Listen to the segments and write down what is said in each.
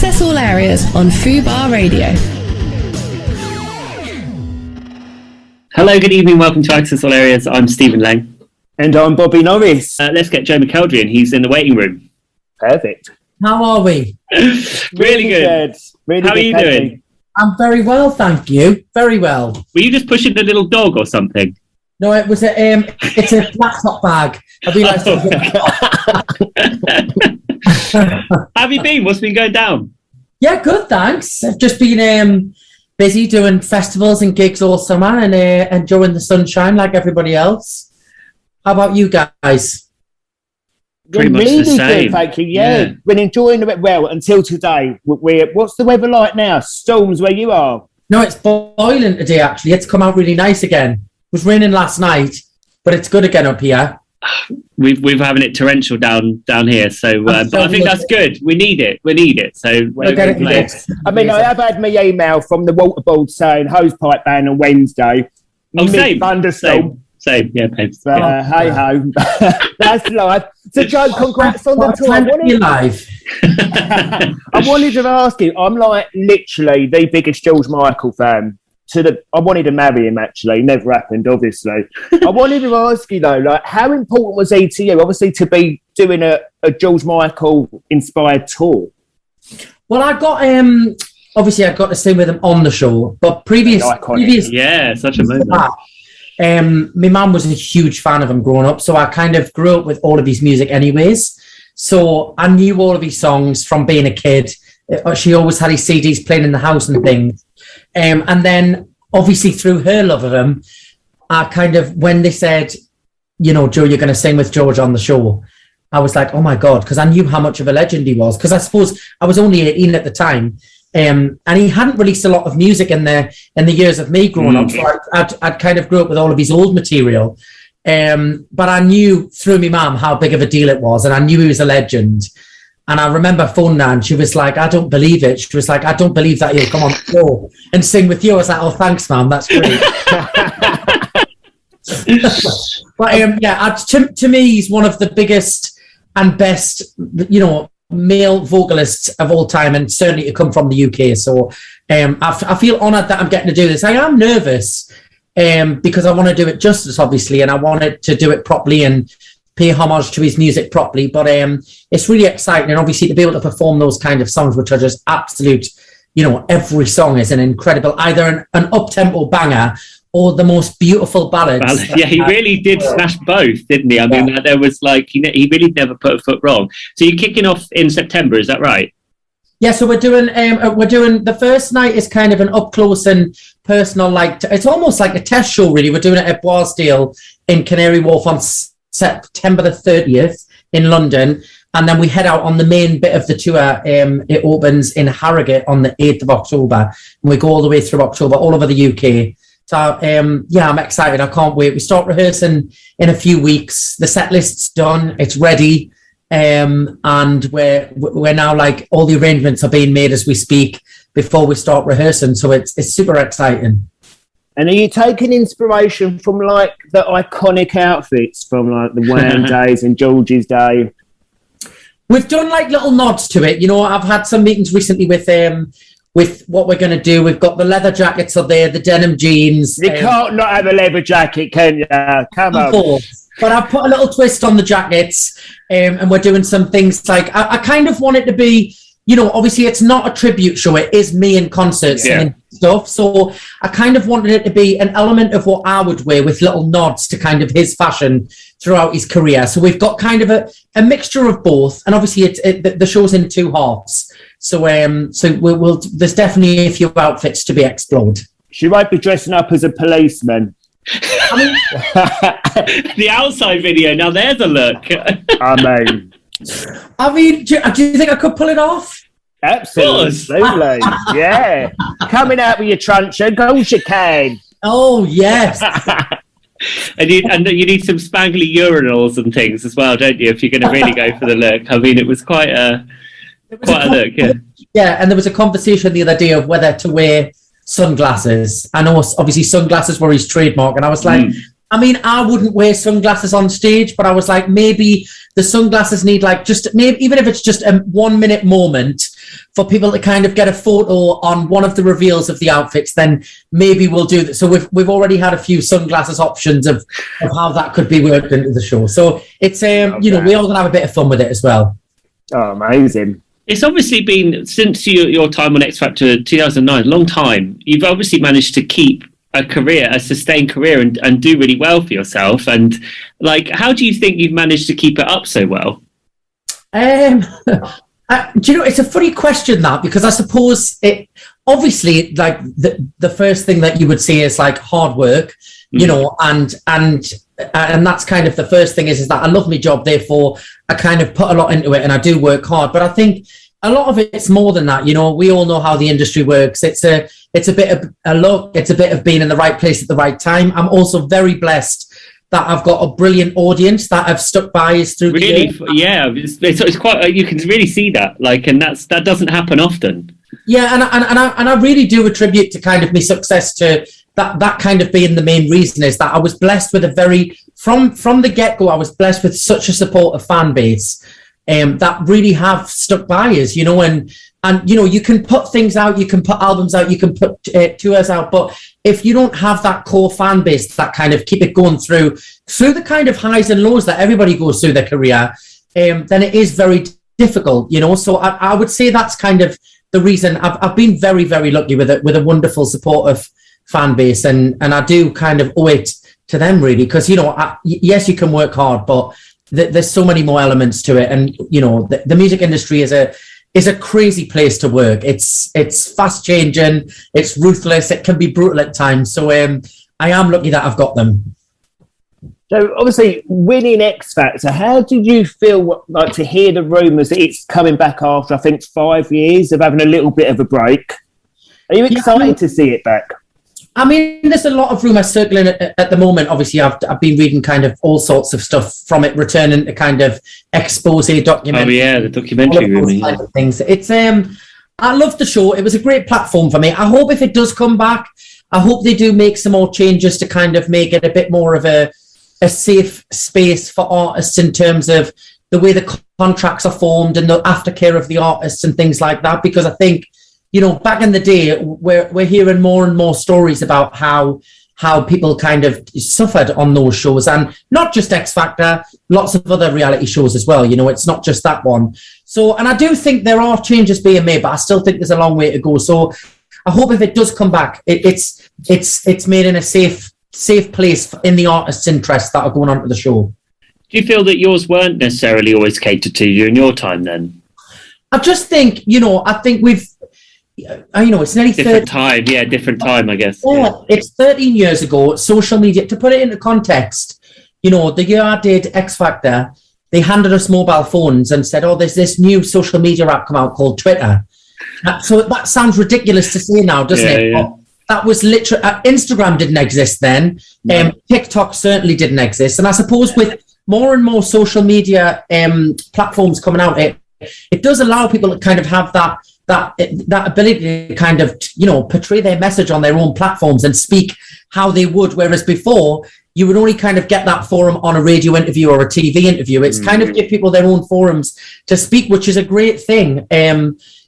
Access all areas on Fubar Radio. Hello, good evening. Welcome to Access all areas. I'm Stephen Lang. And I'm Bobby Norris. Let's get Joe McElderry in. He's in the waiting room. Perfect. How are we? Really good. Really How good, are you doing? I'm very well, thank you. Very well. Were you just pushing a little dog or something? No, it was it's a laptop bag. I realised. How have you been? What's been going down? Yeah, good, thanks. I've just been busy doing festivals and gigs all summer and enjoying the sunshine like everybody else. How about you guys? Pretty much really the same. Good, thank you. Yeah, been enjoying it well until today. What's the weather like now? Storms where you are? No, it's boiling today, actually. It's come out really nice again. It was raining last night, but it's good again up here. We're having it torrential down here, so but I think that's good. We need it. So I mean, I have had my email from the waterboard saying hosepipe ban on Wednesday. Oh, same. Thunderstorm. Same. Yeah, babes. Hey ho, that's life. So, Joe, congrats on the tour. I wanted to ask you. I'm like literally the biggest George Michael fan. I wanted to marry him, actually. Never happened, obviously. I wanted to ask you, though, like, how important was he to you, obviously, to be doing a George Michael-inspired tour? Well, I got, obviously, I got to sing with him on the show, but previous yeah, such a moment. My mum was a huge fan of him growing up, so I kind of grew up with all of his music anyways. So I knew all of his songs from being a kid. She always had his CDs playing in the house and things. And then, obviously, through her love of him, I kind of, when they said, you know, Joe, you're going to sing with George on the show, I was like, oh my God, because I knew how much of a legend he was. Because I suppose I was only 18 at the time. And he hadn't released a lot of music in the years of me growing up. So I'd kind of grew up with all of his old material. But I knew through my mum how big of a deal it was. And I knew he was a legend. And I remember phoning her and she was like, I don't believe it. She was like, I don't believe that he'll come on the show and sing with you. I was like, oh, thanks, ma'am. That's great. But to me, he's one of the biggest and best, you know, male vocalists of all time, and certainly to come from the UK. So I feel honoured that I'm getting to do this. I am nervous because I want to do it justice, obviously, and I wanted to do it properly and pay homage to his music properly, but it's really exciting, and obviously to be able to perform those kind of songs, which are just absolute, you know, every song is an incredible, either an up-tempo banger or the most beautiful ballads. Yeah, he really did smash both, didn't he? I mean, there was like, he really never put a foot wrong. So you're kicking off in September, is that right? Yeah, so we're doing the first night is kind of an up close and personal, like it's almost like a test show, really. We're doing it at Boisdale in Canary Wharf on September the 30th in London, and then we head out on the main bit of the tour. It opens in Harrogate on the 8th of October, and we go all the way through October, all over the UK. So, I'm excited. I can't wait. We start rehearsing in a few weeks. The set list's done. It's ready. And we're now, like, all the arrangements are being made as we speak before we start rehearsing. So it's super exciting. And are you taking inspiration from, like, the iconic outfits from, like, the Wham days and George's day? We've done, like, little nods to it. You know, I've had some meetings recently with what we're going to do. We've got the leather jackets up there, the denim jeans. You can't not have a leather jacket, can you? Come on. But I've put a little twist on the jackets, and we're doing some things like, I kind of want it to be, you know, obviously it's not a tribute show. It is me in concert singing stuff. So I kind of wanted it to be an element of what I would wear with little nods to kind of his fashion throughout his career. So we've got kind of a mixture of both. And obviously the show's in two halves. So we'll there's definitely a few outfits to be explored. She might be dressing up as a policeman. I mean, the outside video, now there's a look. I mean, do you think I could pull it off? Absolutely. Yeah. Coming out with your truncheon, of course you can. Oh, yes. And you need some spangly urinals and things as well, don't you, if you're going to really go for the look? I mean, it was quite a look, yeah. Yeah, and there was a conversation the other day of whether to wear sunglasses. I know, obviously, sunglasses were his trademark, and I was like, I mean, I wouldn't wear sunglasses on stage, but I was like, maybe the sunglasses need, like, just maybe even if it's just a 1 minute moment for people to kind of get a photo on one of the reveals of the outfits, then maybe we'll do that. So we've already had a few sunglasses options of how that could be worked into the show. So it's we all gonna have a bit of fun with it as well. Oh, amazing. It's obviously been, since your time on X Factor 2009, a long time. You've obviously managed to keep a sustained career and do really well for yourself. And like, how do you think you've managed to keep it up so well? Do you know, it's a funny question, that, because I suppose it obviously, like, the first thing that you would say is like hard work, you know, and that's kind of the first thing is that I love my job, therefore I kind of put a lot into it and I do work hard. But I think a lot of it's more than that. You know, we all know how the industry works. It's a bit of a luck. It's a bit of being in the right place at the right time. I'm also very blessed that I've got a brilliant audience that have stuck by us through the year. Yeah, it's quite. You can really see that, like, and that doesn't happen often. Yeah, and I really do attribute to kind of my success to that kind of being the main reason, is that I was blessed with from the get-go, I was blessed with such a supportive fan base that really have stuck by us, you know, and you know, you can put things out, you can put albums out, you can put tours out, but if you don't have that core fan base that kind of keep it going through the kind of highs and lows that everybody goes through their career, then it is very difficult, you know. So I would say that's kind of the reason. I've been very, very lucky with a wonderful supportive fan base, and I do kind of owe it to them, really, because, you know, yes, you can work hard, but there's so many more elements to it. And, you know, the music industry is a crazy place to work. It's fast changing, it's ruthless, it can be brutal at times. So I am lucky that I've got them. So obviously winning X Factor, how did you feel like to hear the rumours that it's coming back after, I think, 5 years of having a little bit of a break? Are you excited to see it back? I mean, there's a lot of rumours circling at the moment. Obviously, I've been reading kind of all sorts of stuff from it returning to kind of expose documentary. Oh yeah, the documentary really. Kind of things. It's I loved the show. It was a great platform for me. I hope if it does come back, I hope they do make some more changes to kind of make it a bit more of a safe space for artists in terms of the way the contracts are formed and the aftercare of the artists and things like that. Because I think, you know, back in the day, we're hearing more and more stories about how people kind of suffered on those shows, and not just X Factor, lots of other reality shows as well. You know, it's not just that one. So, and I do think there are changes being made, but I still think there's a long way to go. So I hope if it does come back, it's made in a safe place in the artists' interests that are going on to the show. Do you feel that yours weren't necessarily always catered to during your time then? I just think, you know, it's nearly different time, I guess. Yeah, it's 13 years ago. Social media, to put it into context, you know, the year I did X Factor, they handed us mobile phones and said, "Oh, there's this new social media app come out called Twitter." So that sounds ridiculous to say now, doesn't it? Yeah. That was literally Instagram didn't exist then. No. TikTok certainly didn't exist, and I suppose with more and more social media platforms coming out, it does allow people to kind of have that ability to kind of, you know, portray their message on their own platforms and speak how they would, whereas before you would only kind of get that forum on a radio interview or a TV interview. It's kind of give people their own forums to speak, which is a great thing,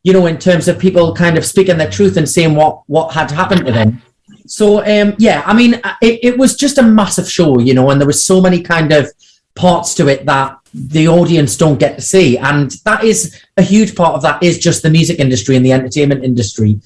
you know, in terms of people kind of speaking their truth and saying what had happened to them. So yeah, I mean, it was just a massive show, you know, and there was so many kind of parts to it that the audience don't get to see, and that is a huge part of that is just the music industry and the entertainment industry.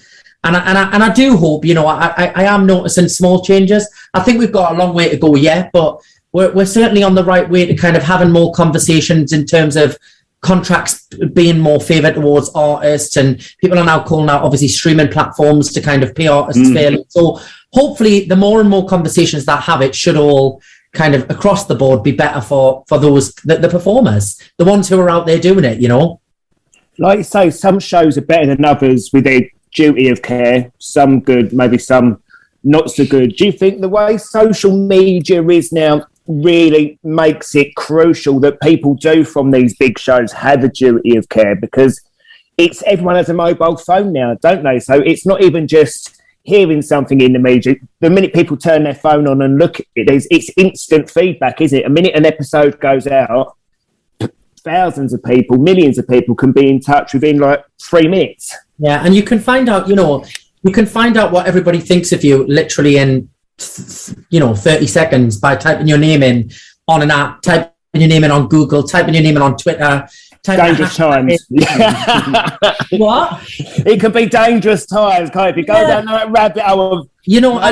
And I do hope, you know, I am noticing small changes. I think we've got a long way to go yet, but we're certainly on the right way to kind of having more conversations in terms of contracts being more favoured towards artists, and people are now calling out obviously streaming platforms to kind of pay artists fairly. So hopefully the more and more conversations that have it should all kind of across the board be better for those the performers, the ones who are out there doing it, you know. Like you say, some shows are better than others with their duty of care, some good, maybe some not so good. Do you think the way social media is now really makes it crucial that people do from these big shows have a duty of care? Because it's everyone has a mobile phone now, don't they? So it's not even just hearing something in the media. The minute people turn their phone on and look at it, it's instant feedback, isn't it? A minute an episode goes out, thousands of people, millions of people can be in touch within like 3 minutes. Yeah, and you can find out, what everybody thinks of you literally in, 30 seconds by typing your name in on an app, typing your name in on Google, typing your name in on Twitter. Dangerous times. What? It can be dangerous times, can't it? If you go down that rabbit hole of...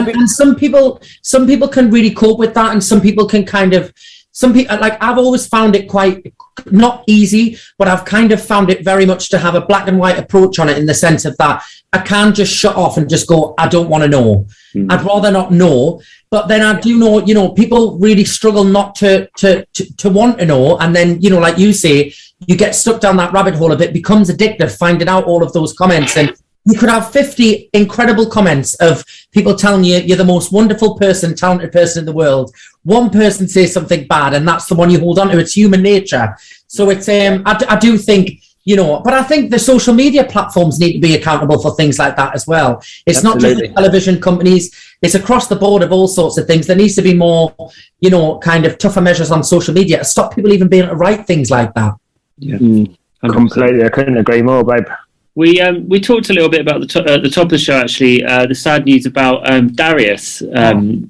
and some people can really cope with that, and some people can like, I've always found it quite not easy, but I've kind of found it very much to have a black and white approach on it, in the sense of that I can't just shut off and just go, I don't want to know. I'd rather not know. But then I do know, people really struggle not to want to know. And then, like you say, you get stuck down that rabbit hole a bit, becomes addictive, finding out all of those comments. And you could have 50 incredible comments of people telling you you're the most wonderful person, talented person in the world. One person says something bad, and that's the one you hold on to. It's human nature. So it's, I do think, but I think the social media platforms need to be accountable for things like that as well. It's Absolutely. Not just the television companies. It's across the board of all sorts of things. There needs to be more, kind of tougher measures on social media to stop people even being able to write things like that. Yeah, completely. I couldn't agree more, babe. We talked a little bit about at the top of the show, actually, the sad news about Darius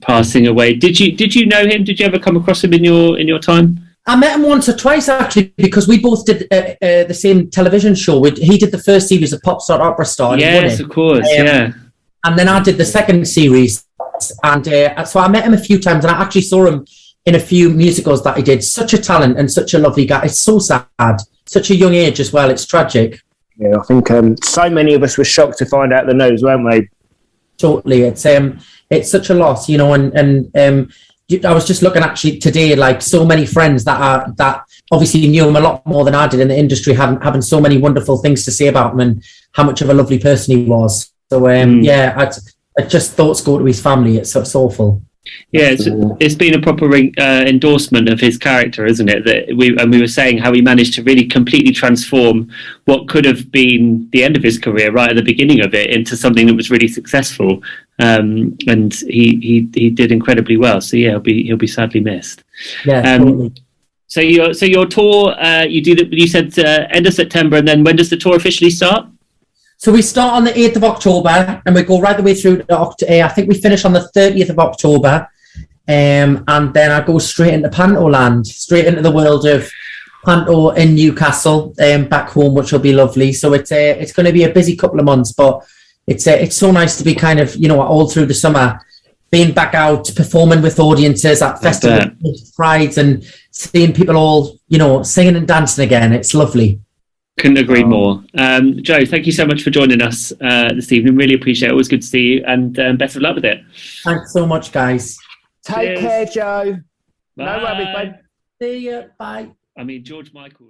passing away. Did you know him? Did you ever come across him in your time? I met him once or twice, actually, because we both did the same television show. He did the first series of Pop Star Opera Star. Yes, of course, yeah. And then I did the second series. And so I met him a few times, and I actually saw him in a few musicals that he did. Such a talent and such a lovely guy. It's so sad. Such a young age as well. It's tragic. Yeah, I think so many of us were shocked to find out the news, weren't we? Totally. It's such a loss, and I was just looking actually today, like so many friends that obviously knew him a lot more than I did in the industry, having so many wonderful things to say about him and how much of a lovely person he was. So I just thoughts go to his family. It's awful. Yeah, it's been a proper endorsement of his character, isn't it? That we were saying how he managed to really completely transform what could have been the end of his career right at the beginning of it into something that was really successful, and he did incredibly well. So yeah, he'll be sadly missed. Yeah, totally. So your tour, you said end of September, and then when does the tour officially start? So we start on the 8th of October and we go right the way through to I think we finish on the 30th of October, and then I go straight into Panto land, straight into the world of Panto in Newcastle, back home, which will be lovely. So it's going to be a busy couple of months, but it's so nice to be kind of, all through the summer, being back out, performing with audiences at festivals, prides, and seeing people all, singing and dancing again. It's lovely. Couldn't agree more. Joe, thank you so much for joining us this evening. Really appreciate it. Always good to see you, and best of luck with it. Thanks so much, guys. Take care, Joe. Bye. No worries, babe. See you. Bye. George Michael.